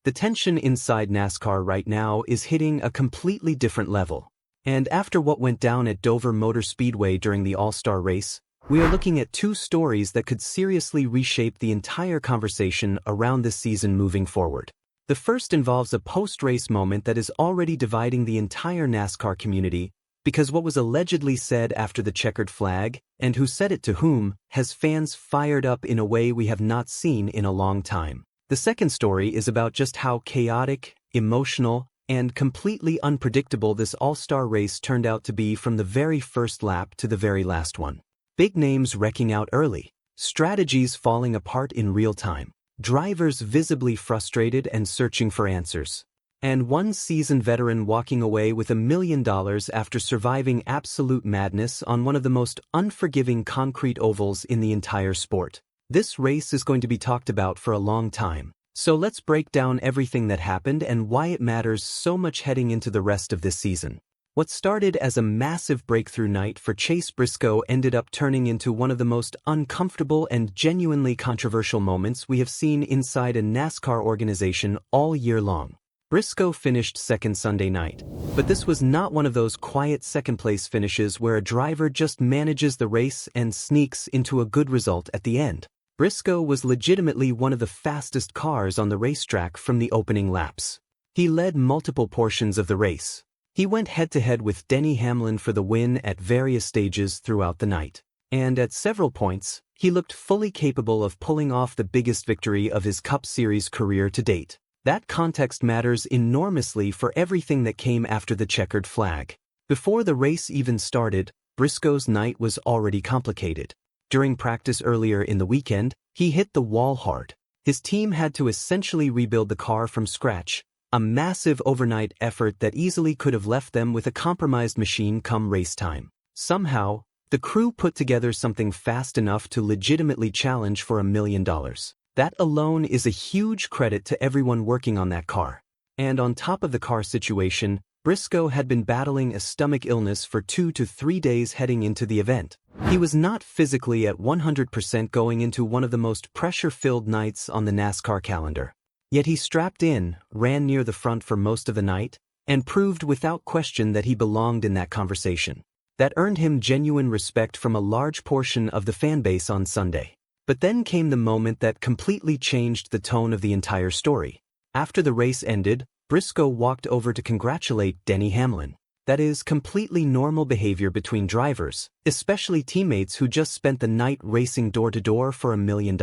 The tension inside NASCAR right now is hitting a completely different level. And after what went down at Dover Motor Speedway during the All-Star race, we are looking at two stories that could seriously reshape the entire conversation around this season moving forward. The first involves a post-race moment that is already dividing the entire NASCAR community, because what was allegedly said after the checkered flag, and who said it to whom, has fans fired up in a way we have not seen in a long time. The second story is about just how chaotic, emotional, and completely unpredictable this all-star race turned out to be from the very first lap to the very last one. Big names wrecking out early, strategies falling apart in real time, drivers visibly frustrated and searching for answers, and one seasoned veteran walking away with $1 million after surviving absolute madness on one of the most unforgiving concrete ovals in the entire sport. This race is going to be talked about for a long time, so let's break down everything that happened and why it matters so much heading into the rest of this season. What started as a massive breakthrough night for Chase Briscoe ended up turning into one of the most uncomfortable and genuinely controversial moments we have seen inside a NASCAR organization all year long. Briscoe finished second Sunday night, but this was not one of those quiet second-place finishes where a driver just manages the race and sneaks into a good result at the end. Briscoe was legitimately one of the fastest cars on the racetrack from the opening laps. He led multiple portions of the race. He went head-to-head with Denny Hamlin for the win at various stages throughout the night. And at several points, he looked fully capable of pulling off the biggest victory of his Cup Series career to date. That context matters enormously for everything that came after the checkered flag. Before the race even started, Briscoe's night was already complicated. During practice earlier in the weekend, he hit the wall hard. His team had to essentially rebuild the car from scratch, a massive overnight effort that easily could have left them with a compromised machine come race time. Somehow, the crew put together something fast enough to legitimately challenge for $1 million. That alone is a huge credit to everyone working on that car. And on top of the car situation, Briscoe had been battling a stomach illness for 2 to 3 days heading into the event. He was not physically at 100% going into one of the most pressure-filled nights on the NASCAR calendar. Yet he strapped in, ran near the front for most of the night, and proved without question that he belonged in that conversation. That earned him genuine respect from a large portion of the fanbase on Sunday. But then came the moment that completely changed the tone of the entire story. After the race ended, Briscoe walked over to congratulate Denny Hamlin. That is completely normal behavior between drivers, especially teammates who just spent the night racing door-to-door for $1 million.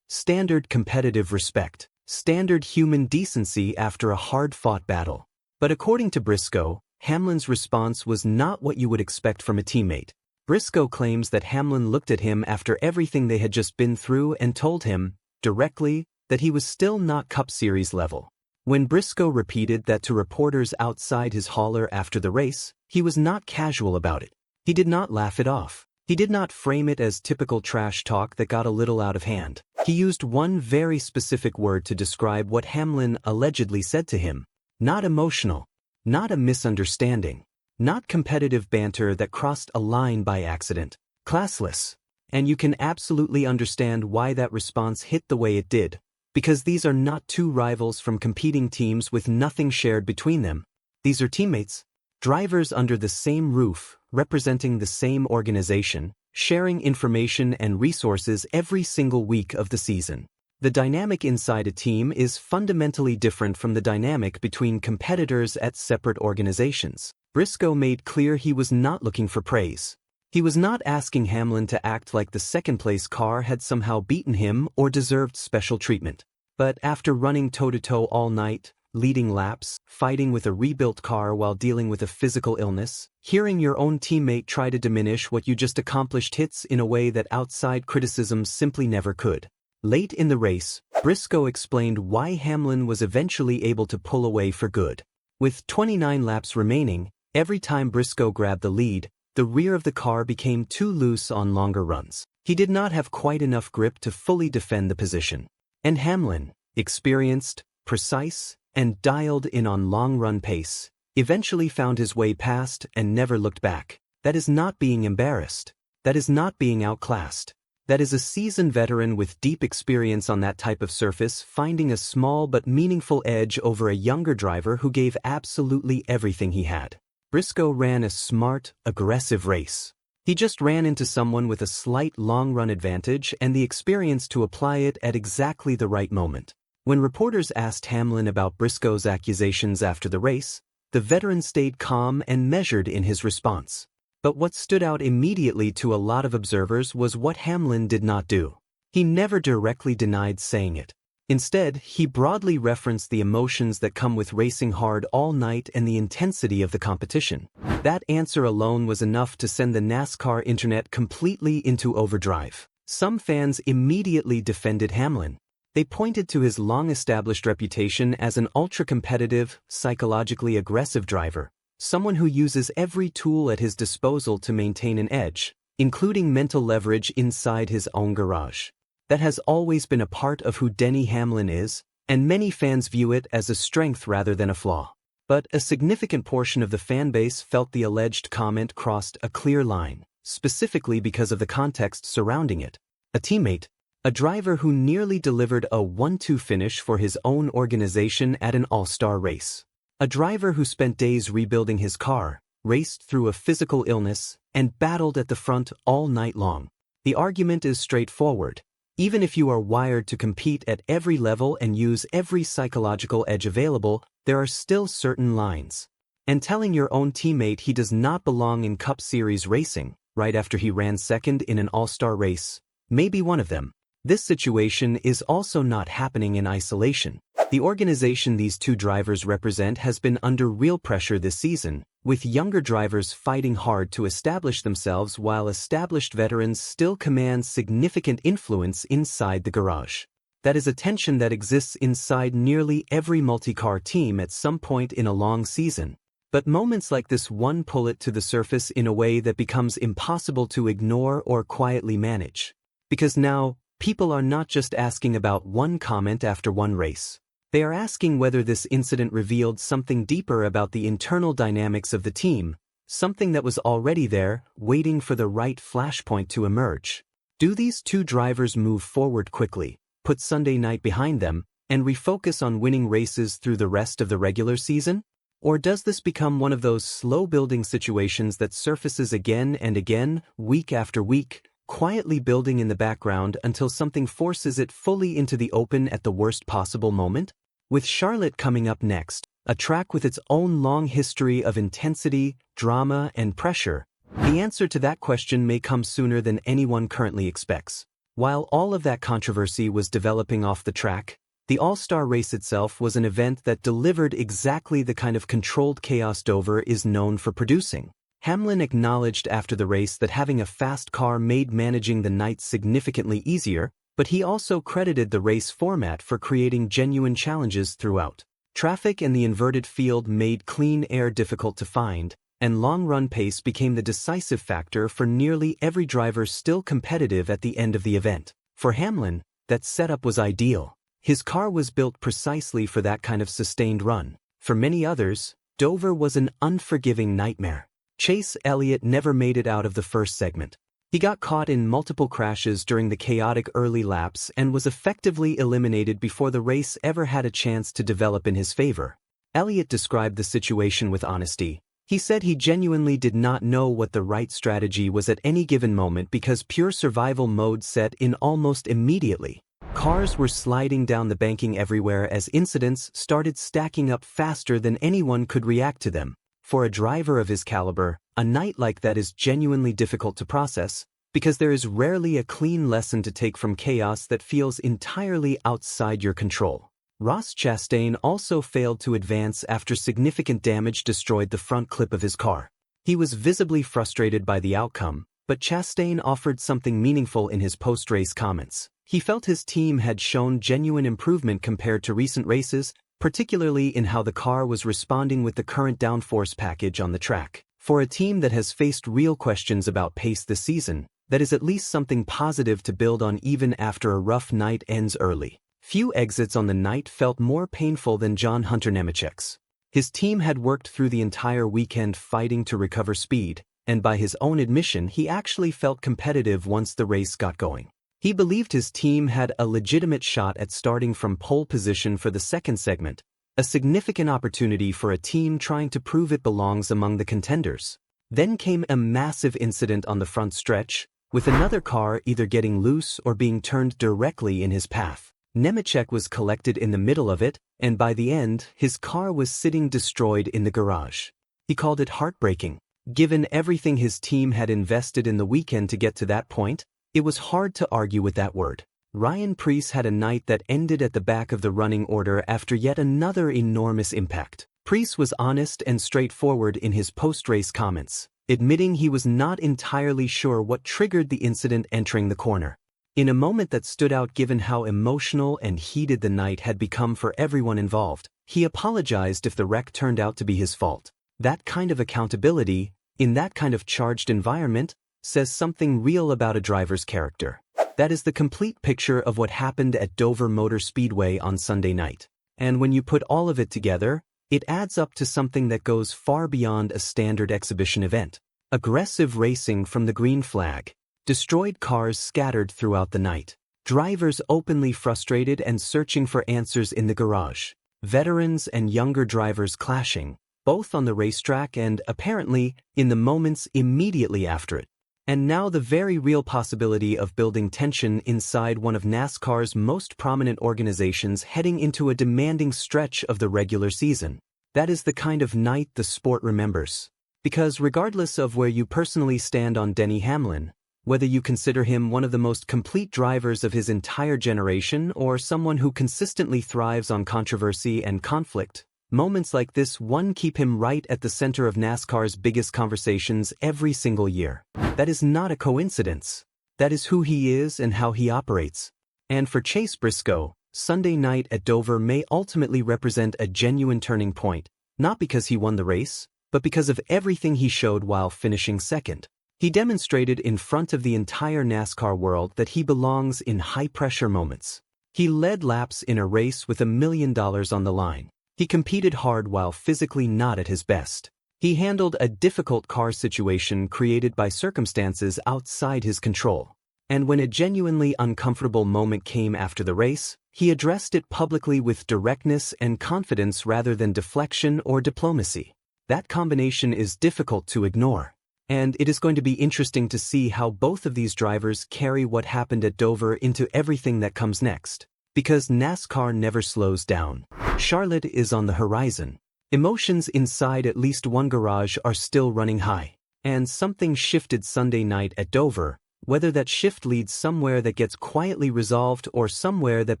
Standard competitive respect. Standard human decency after a hard-fought battle. But according to Briscoe, Hamlin's response was not what you would expect from a teammate. Briscoe claims that Hamlin looked at him after everything they had just been through and told him, directly, that he was still not Cup Series level. When Briscoe repeated that to reporters outside his hauler after the race, he was not casual about it. He did not laugh it off. He did not frame it as typical trash talk that got a little out of hand. He used one very specific word to describe what Hamlin allegedly said to him. Not emotional. Not a misunderstanding. Not competitive banter that crossed a line by accident. Classless. And you can absolutely understand why that response hit the way it did. Because these are not two rivals from competing teams with nothing shared between them. These are teammates. Drivers under the same roof, representing the same organization, sharing information and resources every single week of the season. The dynamic inside a team is fundamentally different from the dynamic between competitors at separate organizations. Briscoe made clear he was not looking for praise. He was not asking Hamlin to act like the second-place car had somehow beaten him or deserved special treatment. But after running toe-to-toe all night, leading laps, fighting with a rebuilt car while dealing with a physical illness, hearing your own teammate try to diminish what you just accomplished hits in a way that outside criticism simply never could. Late in the race, Briscoe explained why Hamlin was eventually able to pull away for good. With 29 laps remaining, every time Briscoe grabbed the lead, the rear of the car became too loose on longer runs. He did not have quite enough grip to fully defend the position. And Hamlin, experienced, precise, and dialed in on long-run pace, eventually found his way past and never looked back. That is not being embarrassed. That is not being outclassed. That is a seasoned veteran with deep experience on that type of surface, finding a small but meaningful edge over a younger driver who gave absolutely everything he had. Briscoe ran a smart, aggressive race. He just ran into someone with a slight long-run advantage and the experience to apply it at exactly the right moment. When reporters asked Hamlin about Briscoe's accusations after the race, the veteran stayed calm and measured in his response. But what stood out immediately to a lot of observers was what Hamlin did not do. He never directly denied saying it. Instead, he broadly referenced the emotions that come with racing hard all night and the intensity of the competition. That answer alone was enough to send the NASCAR internet completely into overdrive. Some fans immediately defended Hamlin. They pointed to his long-established reputation as an ultra-competitive, psychologically aggressive driver, someone who uses every tool at his disposal to maintain an edge, including mental leverage inside his own garage. That has always been a part of who Denny Hamlin is, and many fans view it as a strength rather than a flaw. But a significant portion of the fanbase felt the alleged comment crossed a clear line, specifically because of the context surrounding it. A teammate, a driver who nearly delivered a 1-2 finish for his own organization at an all-star race. A driver who spent days rebuilding his car, raced through a physical illness, and battled at the front all night long. The argument is straightforward. Even if you are wired to compete at every level and use every psychological edge available, there are still certain lines. And telling your own teammate he does not belong in Cup Series racing, right after he ran second in an all-star race, may be one of them. This situation is also not happening in isolation. The organization these two drivers represent has been under real pressure this season, with younger drivers fighting hard to establish themselves while established veterans still command significant influence inside the garage. That is a tension that exists inside nearly every multi-car team at some point in a long season. But moments like this one pull it to the surface in a way that becomes impossible to ignore or quietly manage. Because now, people are not just asking about one comment after one race. They are asking whether this incident revealed something deeper about the internal dynamics of the team, something that was already there, waiting for the right flashpoint to emerge. Do these two drivers move forward quickly, put Sunday night behind them, and refocus on winning races through the rest of the regular season? Or does this become one of those slow-building situations that surfaces again and again, week after week, quietly building in the background until something forces it fully into the open at the worst possible moment? With Charlotte coming up next, a track with its own long history of intensity, drama, and pressure, the answer to that question may come sooner than anyone currently expects. While all of that controversy was developing off the track, the All-Star race itself was an event that delivered exactly the kind of controlled chaos Dover is known for producing. Hamlin acknowledged after the race that having a fast car made managing the night significantly easier, but he also credited the race format for creating genuine challenges throughout. Traffic and the inverted field made clean air difficult to find, and long-run pace became the decisive factor for nearly every driver still competitive at the end of the event. For Hamlin, that setup was ideal. His car was built precisely for that kind of sustained run. For many others, Dover was an unforgiving nightmare. Chase Elliott never made it out of the first segment. He got caught in multiple crashes during the chaotic early laps and was effectively eliminated before the race ever had a chance to develop in his favor. Elliott described the situation with honesty. He said he genuinely did not know what the right strategy was at any given moment because pure survival mode set in almost immediately. Cars were sliding down the banking everywhere as incidents started stacking up faster than anyone could react to them. For a driver of his caliber, a night like that is genuinely difficult to process, because there is rarely a clean lesson to take from chaos that feels entirely outside your control. Ross Chastain also failed to advance after significant damage destroyed the front clip of his car. He was visibly frustrated by the outcome, but Chastain offered something meaningful in his post-race comments. He felt his team had shown genuine improvement compared to recent races, particularly in how the car was responding with the current downforce package on the track. For a team that has faced real questions about pace this season, that is at least something positive to build on even after a rough night ends early. Few exits on the night felt more painful than John Hunter Nemechek's. His team had worked through the entire weekend fighting to recover speed, and by his own admission he actually felt competitive once the race got going. He believed his team had a legitimate shot at starting from pole position for the second segment, a significant opportunity for a team trying to prove it belongs among the contenders. Then came a massive incident on the front stretch, with another car either getting loose or being turned directly in his path. Nemechek was collected in the middle of it, and by the end, his car was sitting destroyed in the garage. He called it heartbreaking. Given everything his team had invested in the weekend to get to that point, it was hard to argue with that word. Ryan Preece had a night that ended at the back of the running order after yet another enormous impact. Preece was honest and straightforward in his post-race comments, admitting he was not entirely sure what triggered the incident entering the corner. In a moment that stood out given how emotional and heated the night had become for everyone involved, he apologized if the wreck turned out to be his fault. That kind of accountability, in that kind of charged environment, says something real about a driver's character. That is the complete picture of what happened at Dover Motor Speedway on Sunday night. And when you put all of it together, it adds up to something that goes far beyond a standard exhibition event. Aggressive racing from the green flag. Destroyed cars scattered throughout the night. Drivers openly frustrated and searching for answers in the garage. Veterans and younger drivers clashing, both on the racetrack and, apparently, in the moments immediately after it. And now the very real possibility of building tension inside one of NASCAR's most prominent organizations heading into a demanding stretch of the regular season. That is the kind of night the sport remembers. Because regardless of where you personally stand on Denny Hamlin, whether you consider him one of the most complete drivers of his entire generation or someone who consistently thrives on controversy and conflict, moments like this keep him right at the center of NASCAR's biggest conversations every single year. That is not a coincidence. That is who he is and how he operates. And for Chase Briscoe, Sunday night at Dover may ultimately represent a genuine turning point, not because he won the race, but because of everything he showed while finishing second. He demonstrated in front of the entire NASCAR world that he belongs in high-pressure moments. He led laps in a race with $1 million on the line. He competed hard while physically not at his best. He handled a difficult car situation created by circumstances outside his control. And when a genuinely uncomfortable moment came after the race, he addressed it publicly with directness and confidence rather than deflection or diplomacy. That combination is difficult to ignore. And it is going to be interesting to see how both of these drivers carry what happened at Dover into everything that comes next. Because NASCAR never slows down. Charlotte is on the horizon. Emotions inside at least one garage are still running high. And something shifted Sunday night at Dover, whether that shift leads somewhere that gets quietly resolved or somewhere that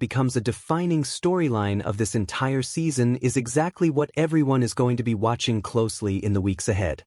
becomes a defining storyline of this entire season is exactly what everyone is going to be watching closely in the weeks ahead.